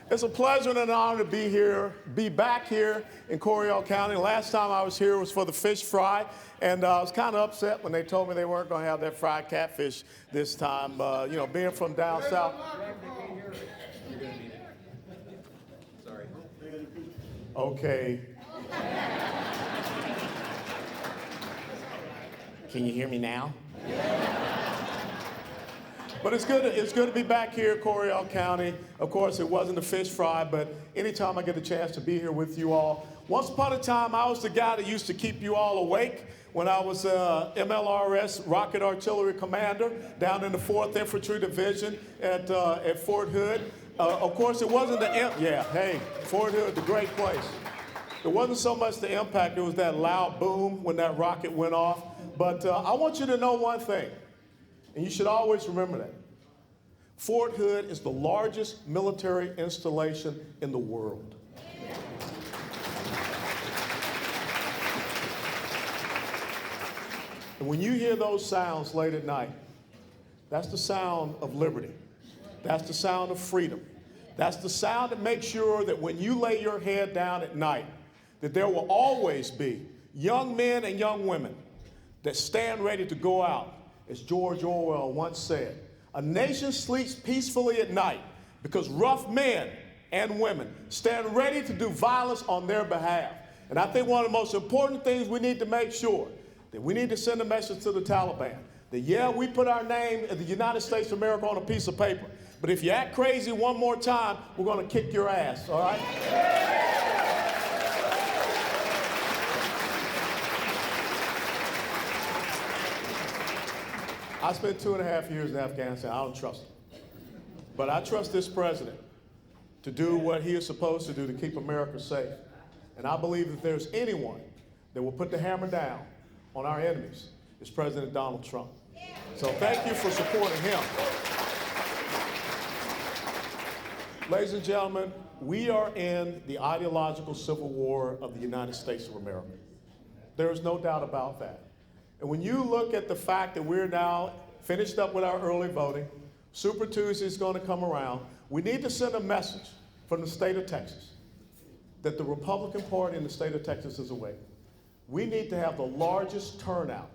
It's a pleasure and an honor to be back here in Coryell County. Last time I was here was for the fish fry, and I was kind of upset when they told me they weren't going to have that fried catfish this time. Being from down south. Sorry. Okay. Can you hear me now? But it's good to be back here at Coryell County. Of course, it wasn't a fish fry, but anytime I get a chance to be here with you all. Once upon a time, I was the guy that used to keep you all awake when I was MLRS Rocket Artillery Commander down in the 4th Infantry Division at Fort Hood. Of course, it wasn't Fort Hood, the great place. It wasn't so much the impact, it was that loud boom when that rocket went off. But I want you to know one thing. And you should always remember that. Fort Hood is the largest military installation in the world. And when you hear those sounds late at night, that's the sound of liberty. That's the sound of freedom. That's the sound that makes sure that when you lay your head down at night, that there will always be young men and young women that stand ready to go out. As George Orwell once said, a nation sleeps peacefully at night because rough men and women stand ready to do violence on their behalf. And I think one of the most important things we need to make sure that we need to send a message to the Taliban that, we put our name of the United States of America on a piece of paper, but if you act crazy one more time, we're going to kick your ass, all right? I spent 2.5 years in Afghanistan. I don't trust him. But I trust this president to do what he is supposed to do to keep America safe. And I believe that there's anyone that will put the hammer down on our enemies, it's President Donald Trump. So thank you for supporting him. Ladies and gentlemen, we are in the ideological civil war of the United States of America. There is no doubt about that. And when you look at the fact that we're now finished up with our early voting, Super Tuesday is going to come around, we need to send a message from the state of Texas that the Republican Party in the state of Texas is awake. We need to have the largest turnout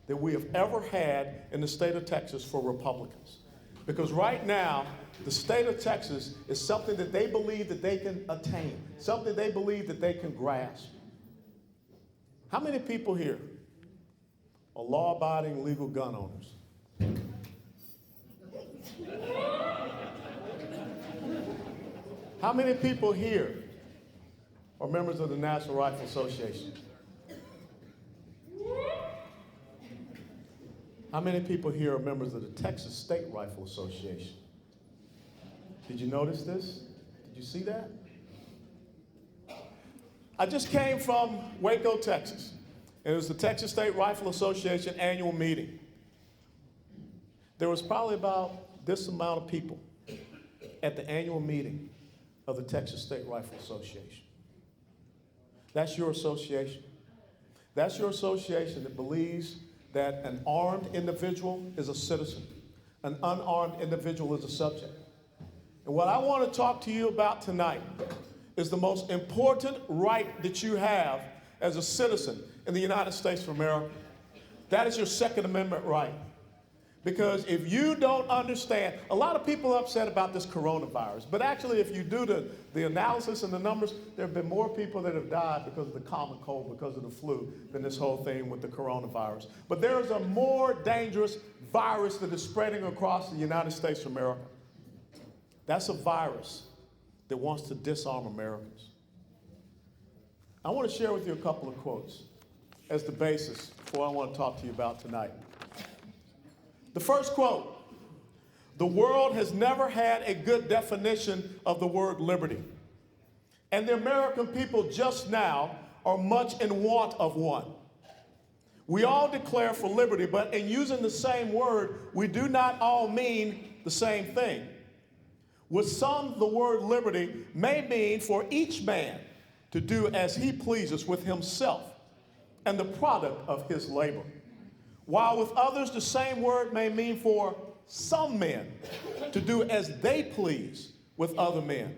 that we have ever had in the state of Texas for Republicans. Because right now, the state of Texas is something that they believe that they can attain, something they believe that they can grasp. How many people here are law-abiding legal gun owners? How many people here are members of the National Rifle Association? How many people here are members of the Texas State Rifle Association? Did you notice this? Did you see that? I just came from Waco, Texas. And it was the Texas State Rifle Association annual meeting. There was probably about this amount of people at the annual meeting of the Texas State Rifle Association. That's your association. That's your association that believes that an armed individual is a citizen, an unarmed individual is a subject. And what I want to talk to you about tonight is the most important right that you have as a citizen in the United States of America. That is your Second Amendment right. Because if you don't understand, a lot of people are upset about this coronavirus, but actually if you do the analysis and the numbers, there have been more people that have died because of the common cold, because of the flu, than this whole thing with the coronavirus. But there is a more dangerous virus that is spreading across the United States of America. That's a virus that wants to disarm Americans. I want to share with you a couple of quotes as the basis for what I want to talk to you about tonight. The first quote: "The world has never had a good definition of the word liberty, and the American people just now are much in want of one. We all declare for liberty, but in using the same word, we do not all mean the same thing. With some, the word liberty may mean for each man to do as he pleases with himself and the product of his labor. While with others, the same word may mean for some men to do as they please with other men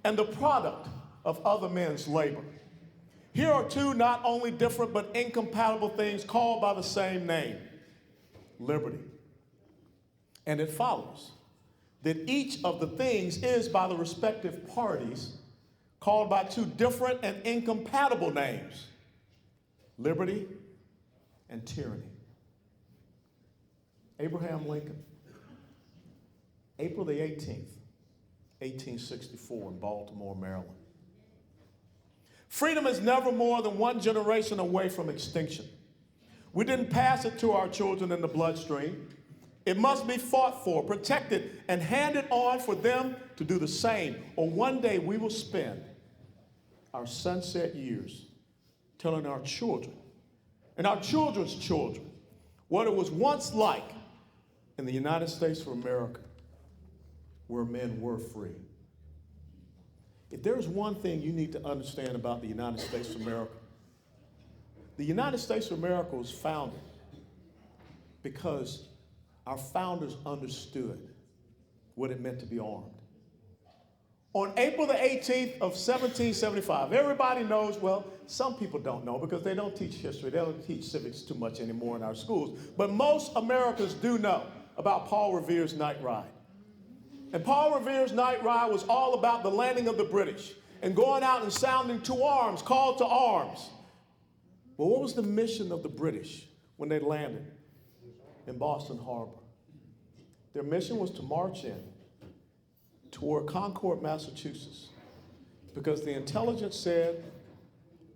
and the product of other men's labor. Here are two not only different but incompatible things called by the same name, liberty. And it follows that each of the things is by the respective parties called by two different and incompatible names, liberty and tyranny. Abraham Lincoln, April the 18th, 1864 in Baltimore, Maryland. Freedom is never more than one generation away from extinction. We didn't pass it to our children in the bloodstream. It must be fought for, protected, and handed on for them to do the same. Or one day we will spend our sunset years telling our children and our children's children what it was once like in the United States of America, where men were free. If there's one thing you need to understand about the United States of America, the United States of America was founded because our founders understood what it meant to be armed. On April the 18th of 1775, everybody knows, well, some people don't know because they don't teach history, they don't teach civics too much anymore in our schools, but most Americans do know about Paul Revere's night ride. And Paul Revere's night ride was all about the landing of the British and going out and sounding to arms, call to arms. Well, what was the mission of the British when they landed in Boston Harbor? Their mission was to march in toward Concord, Massachusetts, because the intelligence said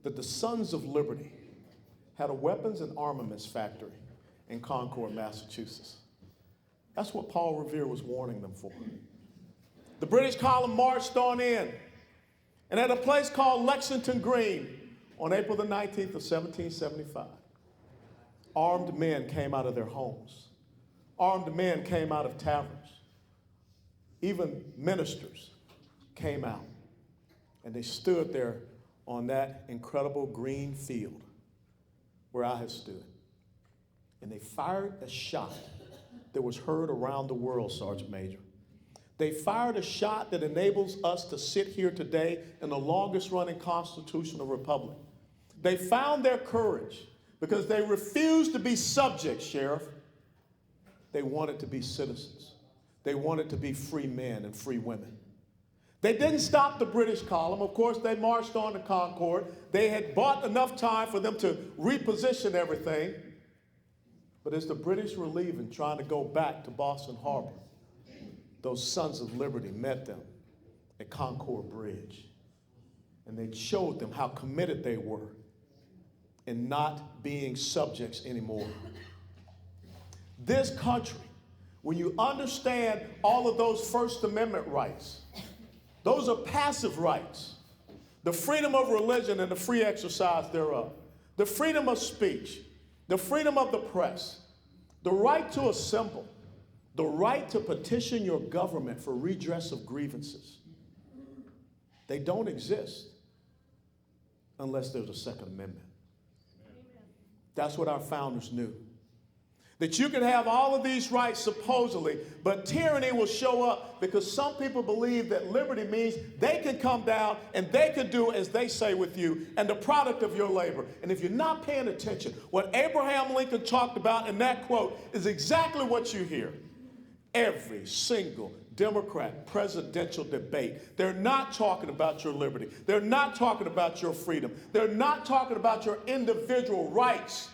that the Sons of Liberty had a weapons and armaments factory in Concord, Massachusetts. That's what Paul Revere was warning them for. The British column marched on in, and at a place called Lexington Green on April the 19th of 1775, armed men came out of their homes. Armed men came out of taverns. Even ministers came out, and they stood there on that incredible green field where I had stood. And they fired a shot that was heard around the world, Sergeant Major. They fired a shot that enables us to sit here today in the longest running constitutional republic. They found their courage because they refused to be subjects, Sheriff. They wanted to be citizens. They wanted to be free men and free women. They didn't stop the British column. Of course, they marched on to Concord. They had bought enough time for them to reposition everything. But as the British were leaving, trying to go back to Boston Harbor, those Sons of Liberty met them at Concord Bridge. And they showed them how committed they were in not being subjects anymore. This country, when you understand all of those First Amendment rights, those are passive rights. The freedom of religion and the free exercise thereof, the freedom of speech, the freedom of the press, the right to assemble, the right to petition your government for redress of grievances. They don't exist unless there's a Second Amendment. That's what our founders knew. That you can have all of these rights supposedly, but tyranny will show up because some people believe that liberty means they can come down and they can do as they say with you and the product of your labor. And if you're not paying attention, what Abraham Lincoln talked about in that quote is exactly what you hear. Every single Democrat presidential debate, they're not talking about your liberty. They're not talking about your freedom. They're not talking about your individual rights,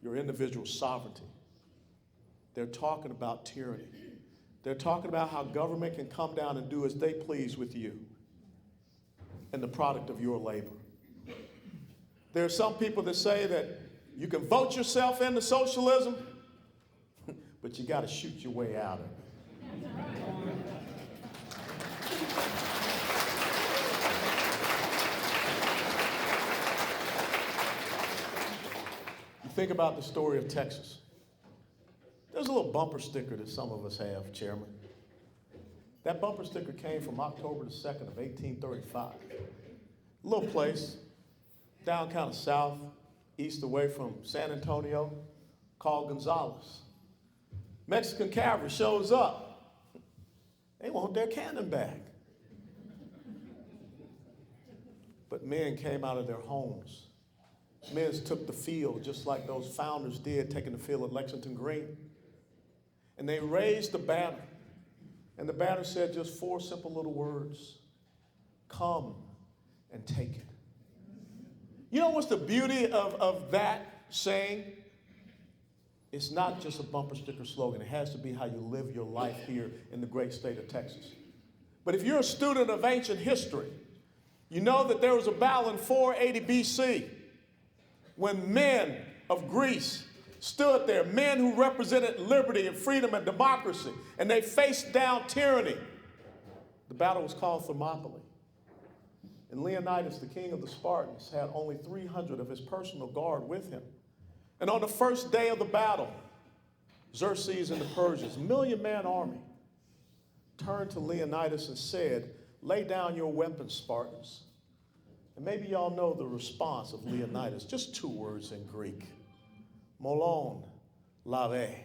your individual sovereignty. They're talking about tyranny. They're talking about how government can come down and do as they please with you and the product of your labor. There are some people that say that you can vote yourself into socialism, but you got to shoot your way out of it. You think about the story of Texas. There's a little bumper sticker that some of us have, Chairman. That bumper sticker came from October the 2nd of 1835. A little place down kind of south, east away from San Antonio, called Gonzales. Mexican cavalry shows up. They want their cannon back. But men came out of their homes. Men took the field just like those founders did, taking the field at Lexington Green. And they raised the banner. And the banner said just 4 simple little words: come and take it. You know what's the beauty of that saying? It's not just a bumper sticker slogan. It has to be how you live your life here in the great state of Texas. But if you're a student of ancient history, you know that there was a battle in 480 BC when men of Greece stood there, men who represented liberty and freedom and democracy, and they faced down tyranny. The battle was called Thermopylae. And Leonidas, the king of the Spartans, had only 300 of his personal guard with him. And on the first day of the battle, Xerxes and the Persians, 1,000,000-man army, turned to Leonidas and said, "Lay down your weapons, Spartans." And maybe y'all know the response of Leonidas, just 2 words in Greek. Molon lave.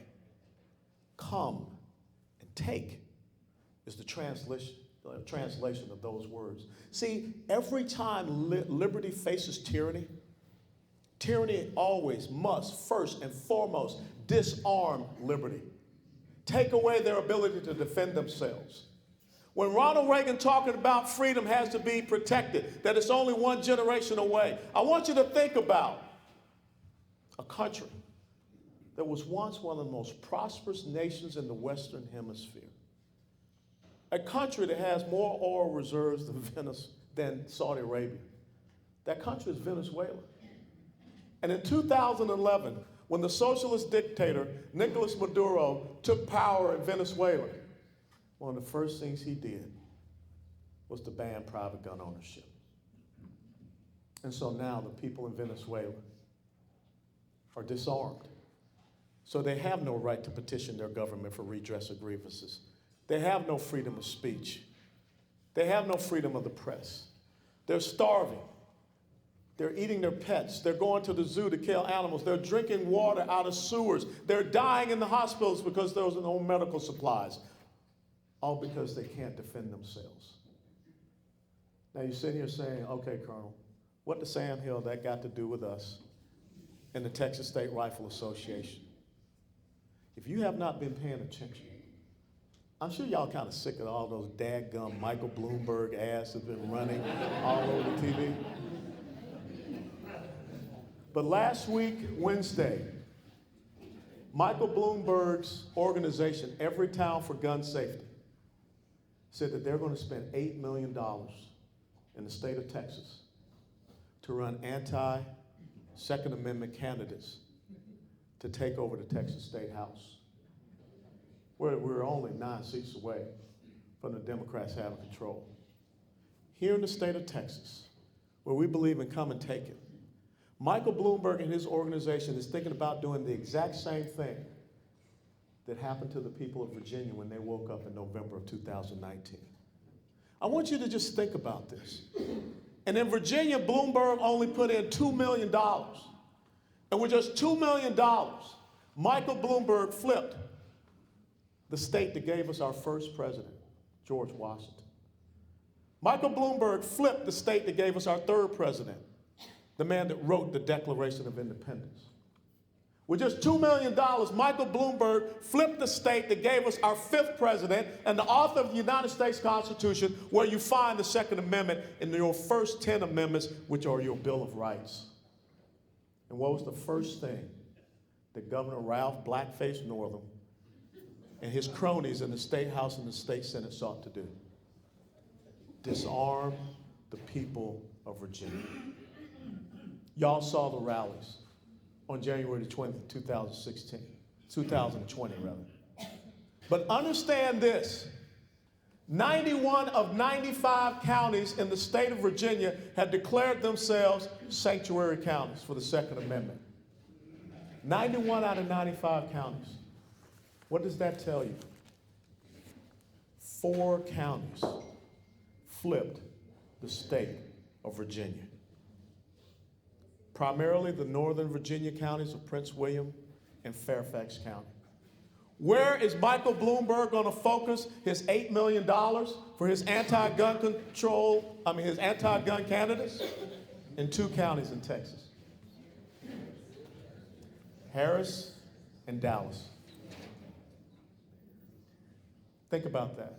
Come and take is the translation of those words. See, every time liberty faces tyranny, tyranny always must, first and foremost, disarm liberty. Take away their ability to defend themselves. When Ronald Reagan talking about freedom has to be protected, that it's only 1 generation away, I want you to think about a country that was once one of the most prosperous nations in the Western Hemisphere. A country that has more oil reserves than Saudi Arabia. That country is Venezuela. And in 2011, when the socialist dictator Nicolas Maduro took power in Venezuela, one of the first things he did was to ban private gun ownership. And so now the people in Venezuela are disarmed. So they have no right to petition their government for redress of grievances. They have no freedom of speech. They have no freedom of the press. They're starving. They're eating their pets. They're going to the zoo to kill animals. They're drinking water out of sewers. They're dying in the hospitals because there's no medical supplies. All because they can't defend themselves. Now you're sitting here saying, okay, Colonel, what does Sam Hill that got to do with us and the Texas State Rifle Association? If you have not been paying attention, I'm sure y'all kind of sick of all those dadgum Michael Bloomberg ads that have been running all over the TV. But last week, Wednesday, Michael Bloomberg's organization, Every Town for Gun Safety, said that they're going to spend $8 million in the state of Texas to run anti-Second Amendment candidates to take over the Texas State House. We're only 9 seats away from the Democrats having control. Here in the state of Texas, where we believe in come and take it, Michael Bloomberg and his organization is thinking about doing the exact same thing that happened to the people of Virginia when they woke up in November of 2019. I want you to just think about this. And in Virginia, Bloomberg only put in $2 million. And with just $2 million, Michael Bloomberg flipped the state that gave us our first president, George Washington. Michael Bloomberg flipped the state that gave us our 3rd president, the man that wrote the Declaration of Independence. With just $2 million, Michael Bloomberg flipped the state that gave us our 5th president and the author of the United States Constitution, where you find the Second Amendment in your first 10 amendments, which are your Bill of Rights. And what was the first thing that Governor Ralph Blackface Northam and his cronies in the State House and the State Senate sought to do? Disarm the people of Virginia. Y'all saw the rallies on January the 20th, 2020 rather. But understand this, 91 of 95 counties in the state of Virginia had declared themselves sanctuary counties for the Second Amendment. 91 out of 95 counties. What does that tell you? 4 counties flipped the state of Virginia. Primarily the northern Virginia counties of Prince William and Fairfax County. Where is Michael Bloomberg going to focus his $8 million for his his anti-gun candidates in 2 counties in Texas, Harris and Dallas. Think about that.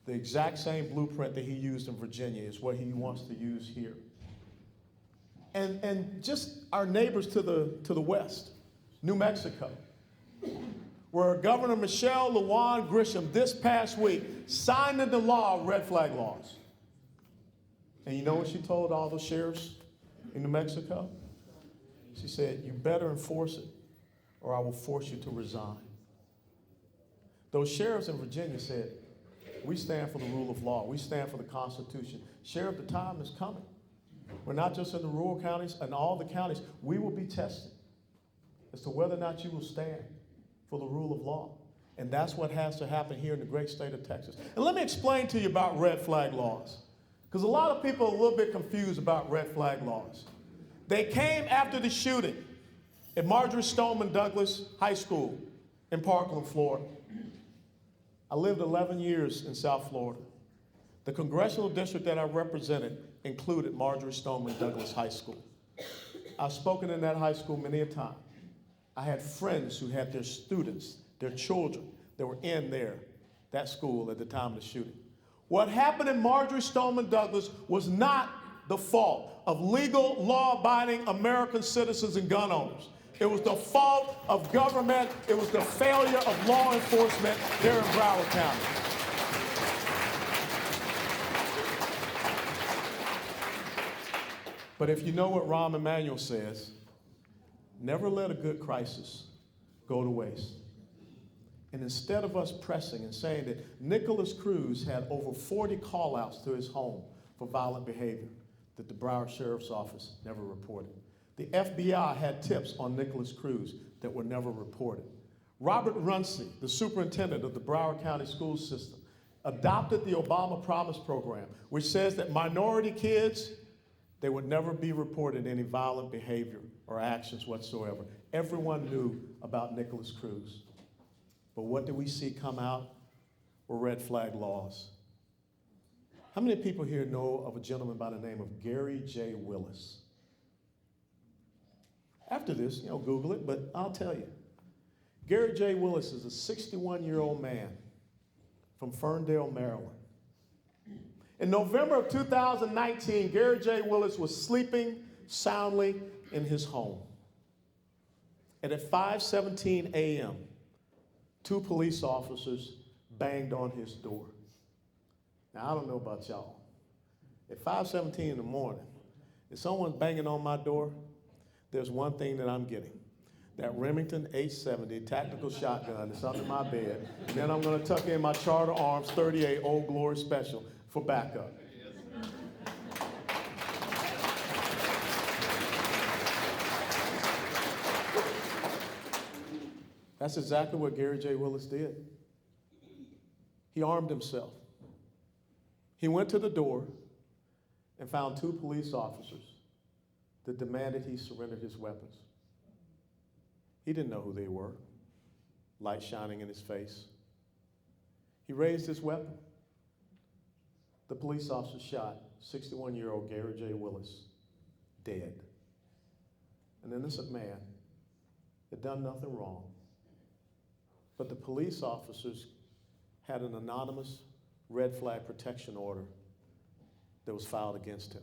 The exact same blueprint that he used in Virginia is what he wants to use here. And just our neighbors to the west, New Mexico, where Governor Michelle Lujan Grisham this past week signed into law red flag laws. And you know what she told all the sheriffs in New Mexico? She said, you better enforce it or I will force you to resign. Those sheriffs in Virginia said, we stand for the rule of law. We stand for the Constitution. Sheriff, the time is coming. We're not just in the rural counties, in all the counties. We will be tested as to whether or not you will stand for the rule of law. And that's what has to happen here in the great state of Texas. And let me explain to you about red flag laws, because a lot of people are a little bit confused about red flag laws. They came after the shooting at Marjorie Stoneman Douglas High School in Parkland, Florida. I lived 11 years in South Florida. The congressional district that I represented included Marjorie Stoneman Douglas High School. I've spoken in that high school many a time. I had friends who had their students, their children, that were in that school at the time of the shooting. What happened in Marjorie Stoneman Douglas was not the fault of legal, law-abiding American citizens and gun owners. It was the fault of government. It was the failure of law enforcement there in Broward County. But if you know what Rahm Emanuel says, never let a good crisis go to waste. And instead of us pressing and saying that Nicholas Cruz had over 40 call-outs to his home for violent behavior that the Broward Sheriff's Office never reported. The FBI had tips on Nicholas Cruz that were never reported. Robert Runcie, the superintendent of the Broward County school system, adopted the Obama Promise program, which says that minority kids, they would never be reported any violent behavior or actions whatsoever. Everyone knew about Nicholas Cruz. But what did we see come out? Were red flag laws. How many people here know of a gentleman by the name of Gary J. Willis? After this, Google it, but I'll tell you. Gary J. Willis is a 61-year-old man from Ferndale, Maryland. In November of 2019, Gary J. Willis was sleeping soundly in his home. And at 5:17 a.m., 2 police officers banged on his door. Now, I don't know about y'all. At 5:17 in the morning, if someone's banging on my door, there's one thing that I'm getting. That Remington H70 tactical shotgun that's under my bed. And then I'm going to tuck in my Charter Arms 38 Old Glory Special for backup. That's exactly what Gary J. Willis did. He armed himself. He went to the door and found 2 police officers that demanded he surrendered his weapons. He didn't know who they were, light shining in his face. He raised his weapon. The police officer shot 61-year-old Gary J. Willis dead. An innocent man had done nothing wrong. But the police officers had an anonymous red flag protection order that was filed against him.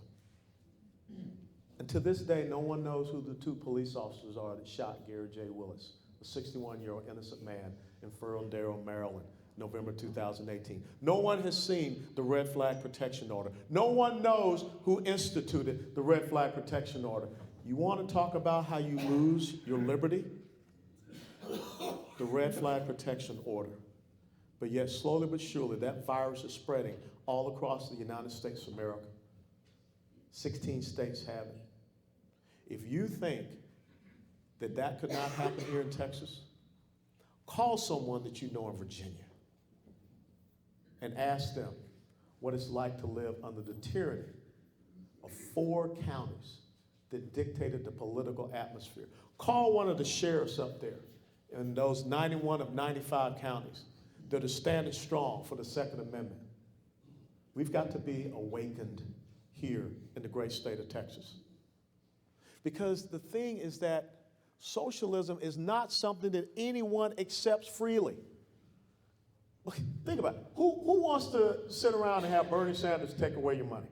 And to this day, no one knows who the 2 police officers are that shot Gary J. Willis, a 61-year-old innocent man in Ferndale, Maryland, November 2018. No one has seen the red flag protection order. No one knows who instituted the red flag protection order. You want to talk about how you lose your liberty? The red flag protection order. But yet, slowly but surely, that virus is spreading all across the United States of America. 16 states have it. If you think that that could not happen here in Texas, call someone that you know in Virginia and ask them what it's like to live under the tyranny of 4 counties that dictated the political atmosphere. Call one of the sheriffs up there in those 91 of 95 counties that are standing strong for the Second Amendment We've got to be awakened here in the great state of Texas. Because the thing is that socialism is not something that anyone accepts freely. Look, think about it. Who wants to sit around and have Bernie Sanders take away your money?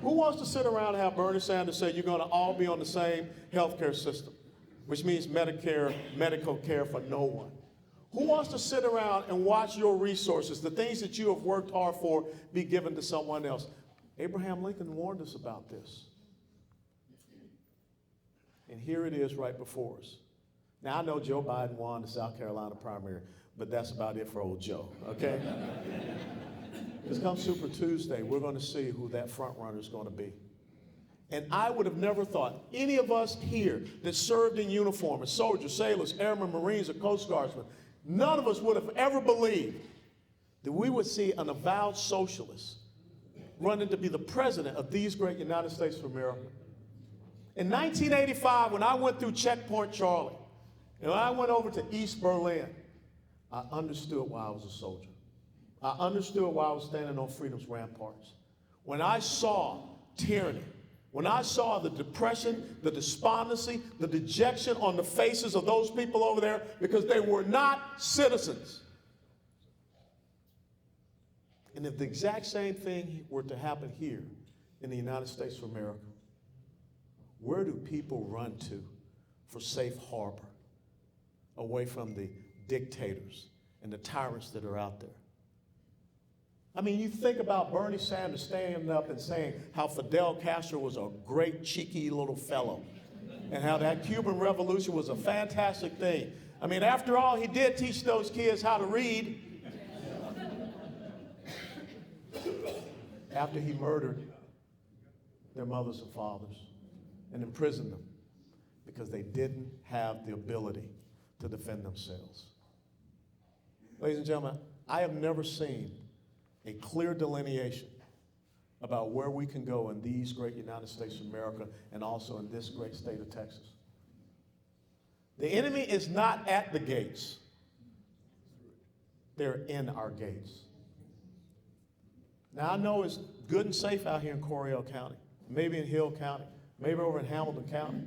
Who wants to sit around and have Bernie Sanders say you're going to all be on the same health care system, which means Medicare, medical care for no one? Who wants to sit around and watch your resources, the things that you have worked hard for, be given to someone else? Abraham Lincoln warned us about this. And here it is right before us. Now, I know Joe Biden won the South Carolina primary, but that's about it for old Joe, okay? Because come Super Tuesday, we're going to see who that front runner is going to be. And I would have never thought any of us here that served in uniform as soldiers, sailors, airmen, Marines, or Coast Guardsmen, none of us would have ever believed that we would see an avowed socialist running to be the president of these great United States of America. In 1985, when I went through Checkpoint Charlie, and when I went over to East Berlin, I understood why I was a soldier. I understood why I was standing on freedom's ramparts. When I saw tyranny, when I saw the depression, the despondency, the dejection on the faces of those people over there because they were not citizens. And if the exact same thing were to happen here in the United States of America, where do people run to for safe harbor away from the dictators and the tyrants that are out there? I mean, you think about Bernie Sanders standing up and saying how Fidel Castro was a great, cheeky little fellow and how that Cuban Revolution was a fantastic thing. I mean, after all, he did teach those kids how to read after he murdered their mothers and fathers and imprisoned them because they didn't have the ability to defend themselves. Ladies and gentlemen, I have never seen a clear delineation about where we can go in these great United States of America and also in this great state of Texas. The enemy is not at the gates. They're in our gates. Now, I know it's good and safe out here in Coryell County, maybe in Hill County, maybe over in Hamilton County.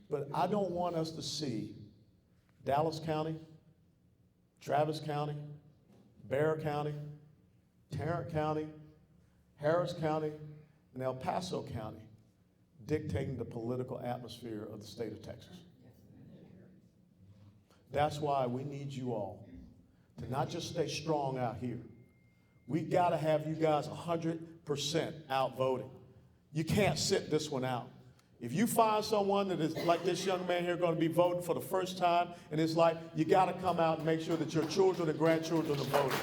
But I don't want us to see Dallas County, Travis County, Bexar County, Tarrant County, Harris County, and El Paso County dictating the political atmosphere of the state of Texas. That's why we need you all to not just stay strong out here. We got to have you guys 100% out voting. You can't sit this one out. If you find someone that is like this young man here going to be voting for the first time, and it's like, you got to come out and make sure that your children and grandchildren are voting.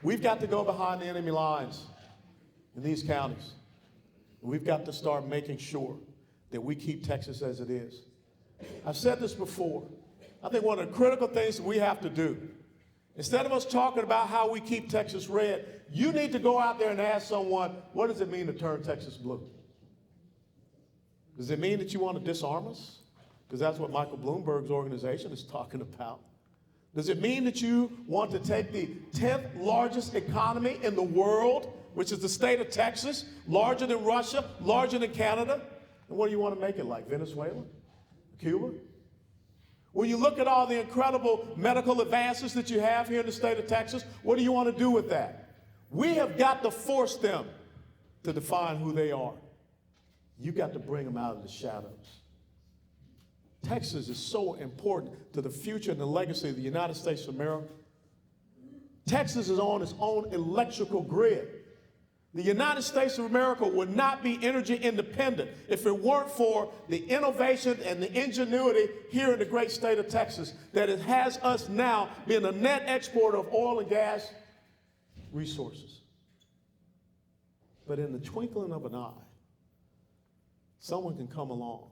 We've got to go behind the enemy lines in these counties. We've got to start making sure that we keep Texas as it is. I've said this before. I think one of the critical things that we have to do, instead of us talking about how we keep Texas red, you need to go out there and ask someone, what does it mean to turn Texas blue? Does it mean that you want to disarm us? Because that's what Michael Bloomberg's organization is talking about. Does it mean that you want to take the 10th largest economy in the world, which is the state of Texas, larger than Russia, larger than Canada, and what do you want to make it like, Venezuela? Cuba? When you look at all the incredible medical advances that you have here in the state of Texas, what do you want to do with that? We have got to force them to define who they are. You got to bring them out of the shadows. Texas is so important to the future and the legacy of the United States of America. Texas is on its own electrical grid. The United States of America would not be energy independent if it weren't for the innovation and the ingenuity here in the great state of Texas that it has us now being a net exporter of oil and gas resources. But in the twinkling of an eye, someone can come along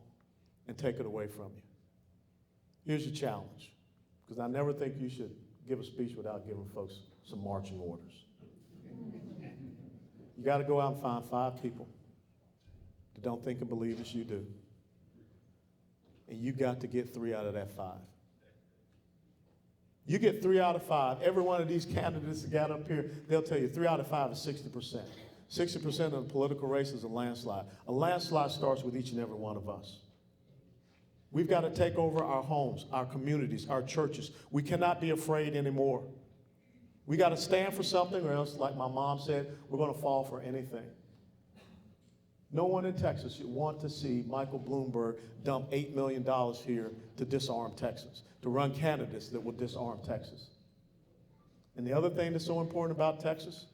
and take it away from you. Here's your challenge, because I never think you should give a speech without giving folks some marching orders. You got to go out and find 5 people that don't think and believe as you do. and you got to get 3 out of that 5. You get 3 out of 5. Every one of these candidates that got up here, they'll tell you 3 out of 5 is 60%. 60% of the political race is a landslide. A landslide starts with each and every one of us. We've got to take over our homes, our communities, our churches. We cannot be afraid anymore. We got to stand for something, or else, like my mom said, we're going to fall for anything. No one in Texas should want to see Michael Bloomberg dump $8 million here to disarm Texas, to run candidates that will disarm Texas. And the other thing that's so important about Texas,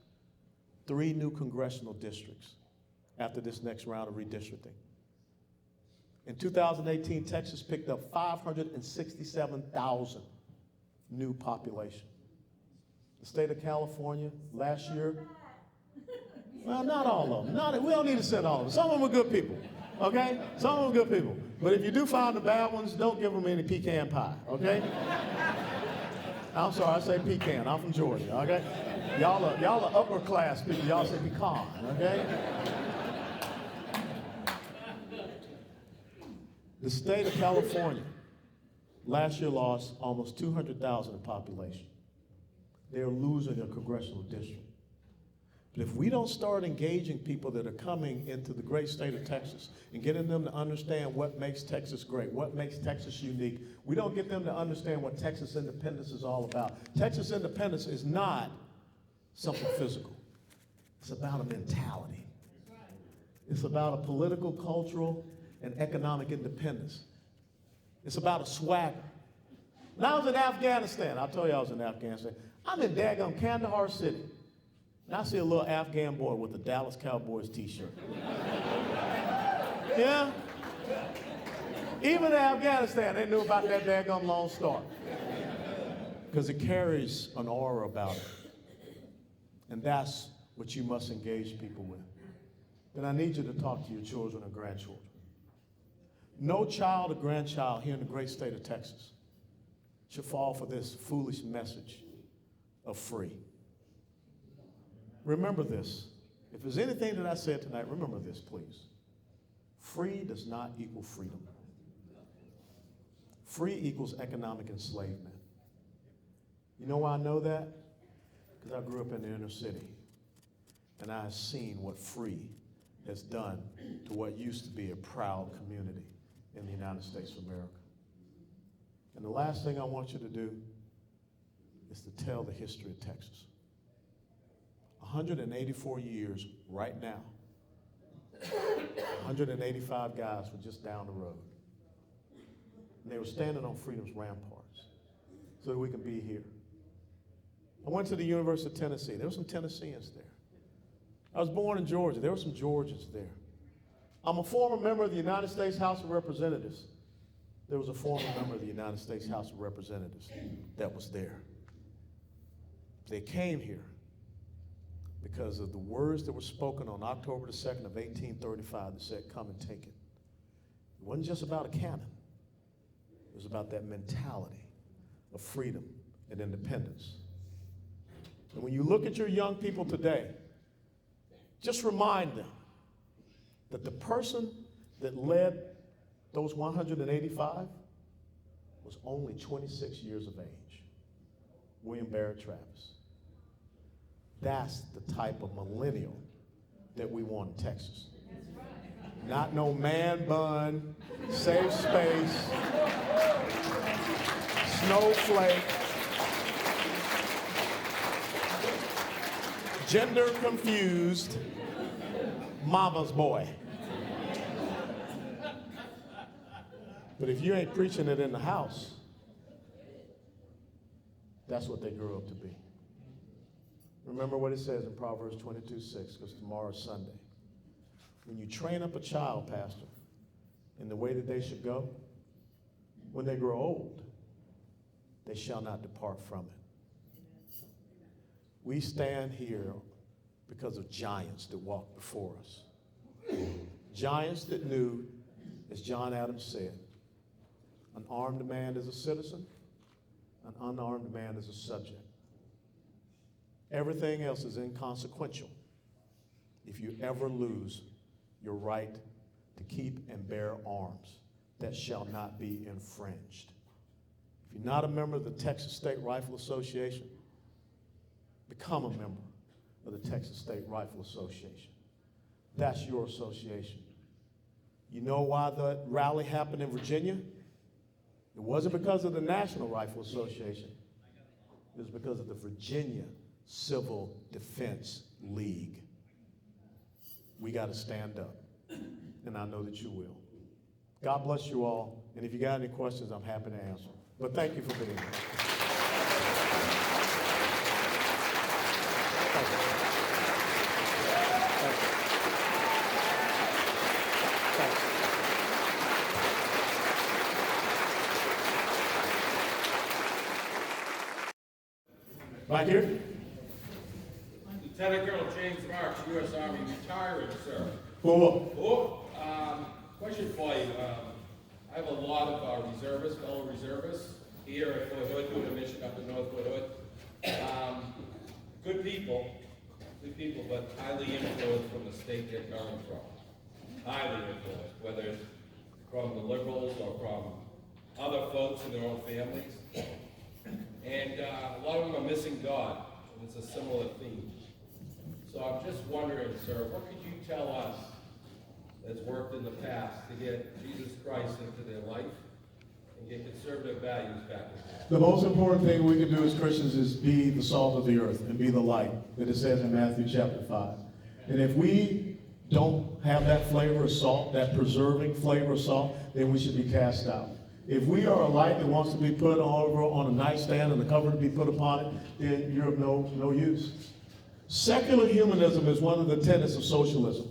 3 new congressional districts after this next round of redistricting. In 2018, Texas picked up 567,000 new population. The state of California last year, well, not all of them. We don't need to send all of them. Some of them are good people, okay? Some of them are good people. But if you do find the bad ones, don't give them any pecan pie, okay? I'm sorry, I say pecan. I'm from Georgia, okay? Y'all are upper class people. Y'all say pecan, okay? The state of California last year lost almost 200,000 in population. They're losing a congressional district. But if we don't start engaging people that are coming into the great state of Texas and getting them to understand what makes Texas great, what makes Texas unique, we don't get them to understand what Texas independence is all about. Texas independence is not something physical. It's about a mentality. It's about a political, cultural, and economic independence. It's about a swagger. When I was in Afghanistan, I told you I was in Afghanistan. I'm in daggum Kandahar City. And I see a little Afghan boy with a Dallas Cowboys t-shirt. Yeah? Even in Afghanistan, they knew about that daggum Lone Star. Because it carries an aura about it. And that's what you must engage people with. Then I need you to talk to your children and grandchildren. No child or grandchild here in the great state of Texas should fall for this foolish message of free. Remember this. If there's anything that I said tonight, remember this, please. Free does not equal freedom. Free equals economic enslavement. You know why I know that? Because I grew up in the inner city, and I have seen what free has done to what used to be a proud community in the United States of America. And the last thing I want you to do is to tell the history of Texas. 184 years right now. 185 guys were just down the road. And they were standing on freedom's ramparts so that we can be here. I went to the University of Tennessee. There were some Tennesseans there. I was born in Georgia. There were some Georgians there. I'm a former member of the United States House of Representatives. There was a former member of the United States House of Representatives that was there. They came here because of the words that were spoken on October the 2nd of 1835 that said, come and take it. It wasn't just about a cannon. It was about that mentality of freedom and independence. And when you look at your young people today, just remind them that the person that led those 185 was only 26 years of age, William Barrett Travis. That's the type of millennial that we want in Texas. Not no man bun, safe space, snowflake, gender confused, mama's boy. But if you ain't preaching it in the house, that's what they grew up to be. Remember what it says in Proverbs 22:6, because tomorrow's Sunday. When you train up a child, Pastor, in the way that they should go, when they grow old, they shall not depart from it. We stand here because of giants that walked before us. Giants that knew, as John Adams said, an armed man is a citizen, an unarmed man is a subject. Everything else is inconsequential if you ever lose your right to keep and bear arms. that shall not be infringed. If you're not a member of the Texas State Rifle Association, become a member of the Texas State Rifle Association. That's your association. You know why the rally happened in Virginia? It wasn't because of the National Rifle Association. It was because of the Virginia Civil Defense League. We got to stand up, and I know that you will. God bless you all, and if you got any questions, I'm happy to answer. But thank you for being here. Thank you. Thank you. Back here? Lieutenant Colonel James Marks, U.S. Army, retired, sir. Cool. Question for you. I have a lot of reservists, fellow reservists, here at Fort Hood, doing a mission up in North Fort Hood. Good people, but highly influenced from the state they're coming from. Highly influenced, whether it's from the liberals or from other folks in their own families. And a lot of them are missing God, and it's a similar theme. So I'm just wondering, sir, what could you tell us that's worked in the past to get Jesus Christ into their life and get conservative values back in there? The most important thing we can do as Christians is be the salt of the earth and be the light that it says in Matthew chapter 5. And if we don't have that flavor of salt, that preserving flavor of salt, then we should be cast out. If we are a light that wants to be put over on a nightstand and the cover to be put upon it, then you're of no use. Secular humanism is one of the tenets of socialism.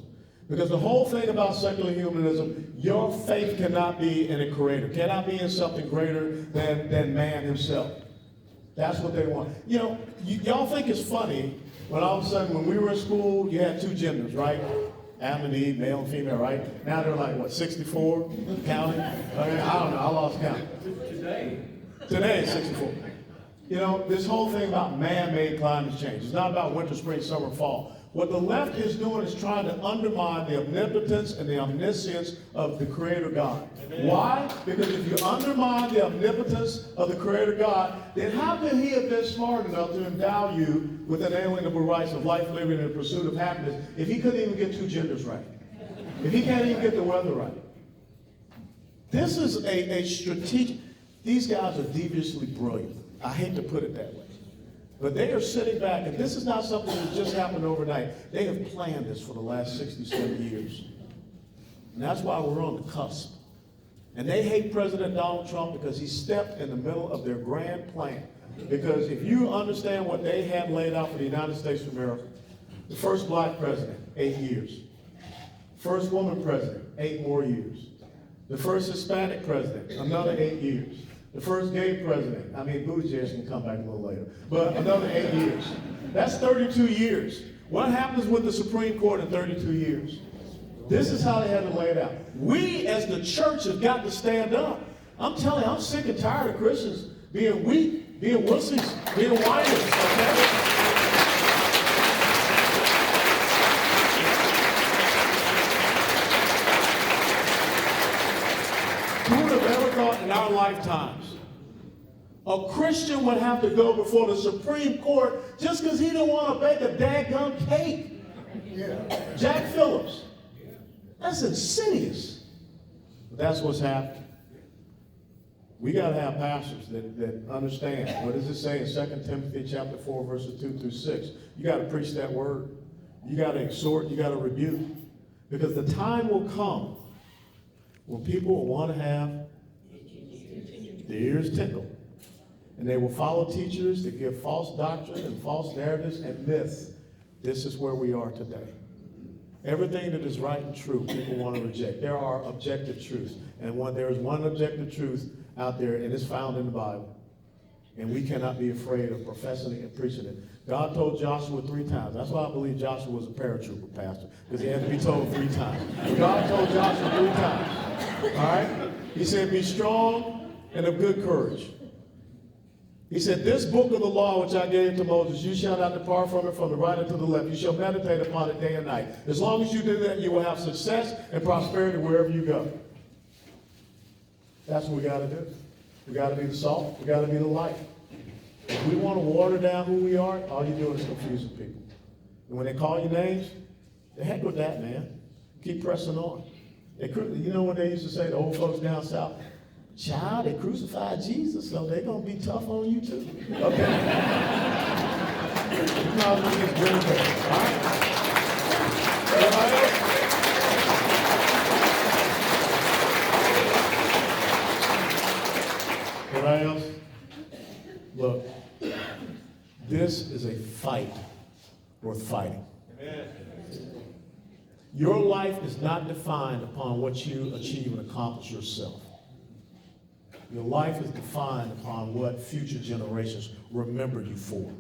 Because the whole thing about secular humanism, your faith cannot be in a creator, cannot be in something greater than man himself. That's what they want. You know, y'all think it's funny when all of a sudden when we were in school, you had two genders, right? Adam and Eve, male and female, right? Now they're like, what, 64? Counting? I don't know, I lost count. Today is 64. You know, this whole thing about man-made climate change. It's not about winter, spring, summer, fall. What the left is doing is trying to undermine the omnipotence and the omniscience of the Creator God. Amen. Why? Because if you undermine the omnipotence of the Creator God, then how could He have been smart enough to endow you with inalienable rights of life, liberty, and the pursuit of happiness if He couldn't even get two genders right? If He can't even get the weather right? This is a strategic, these guys are deviously brilliant. I hate to put it that way. But they are sitting back, and this is not something that just happened overnight. They have planned this for the last 67 years. And that's why we're on the cusp. And they hate President Donald Trump because he stepped in the middle of their grand plan. Because if you understand what they had laid out for the United States of America, the first black president, 8 years. First woman president, 8 more years. The first Hispanic president, another 8 years. The first gay president, Buttigieg can come back a little later, but another 8 years. That's 32 years. What happens with the Supreme Court in 32 years? This is how they had to lay it out. We as the church have got to stand up. I'm telling you, I'm sick and tired of Christians being weak, being wussies, being whiners, okay? Who would have ever thought in our lifetimes a Christian would have to go before the Supreme Court just because he didn't want to bake a daggum cake? Yeah. Jack Phillips. That's insidious. But that's what's happening. We got to have pastors that understand. What does it say in 2 Timothy chapter 4, verses 2 through 6? You got to preach that word. You got to exhort. You got to rebuke. Because the time will come when people will want to have their ears tickled. And they will follow teachers that give false doctrine and false narratives and myths. This is where we are today. Everything that is right and true, people want to reject. There are objective truths. And there is one objective truth out there, and it's found in the Bible. And we cannot be afraid of professing it and preaching it. God told Joshua 3 times. That's why I believe Joshua was a paratrooper, Pastor, because he had to be told 3 times. God told Joshua 3 times. All right? He said, be strong and of good courage. He said, this book of the law which I gave to Moses, you shall not depart from it from the right or to the left. You shall meditate upon it day and night. As long as you do that, you will have success and prosperity wherever you go. That's what we got to do. We got to be the salt. We got to be the light. If we want to water down who we are, all you're doing is confusing people. And when they call you names, the heck with that, man. Keep pressing on. You know what they used to say, the old folks down south? Child, they crucified Jesus, so they're going to be tough on you too. Okay? You might as well just bring it back, all right? Everybody else? Anybody else? Look, this is a fight worth fighting. Amen. Your life is not defined upon what you achieve and accomplish yourself. Your life is defined upon what future generations remember you for.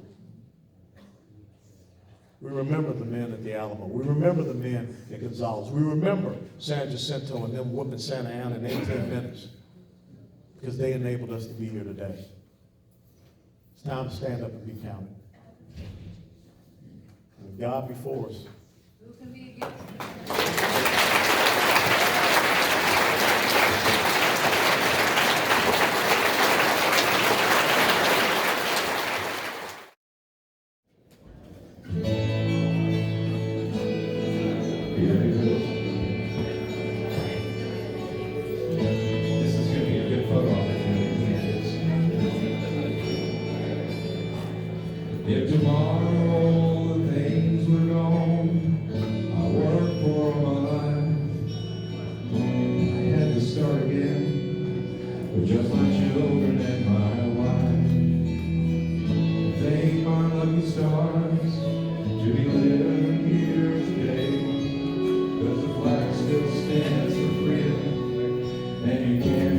We remember the men at the Alamo. We remember the men at Gonzales. We remember San Jacinto and them whooping Santa Ana in 18 minutes because they enabled us to be here today. It's time to stand up and be counted. With God before us, Who can be against us? This is going to be a good photo opportunity. If tomorrow the things were gone, I worked for my life. I had to start again with just my children and my wife. Thank my lucky stars to be living here today, 'cause the flag still stands for freedom, and you can't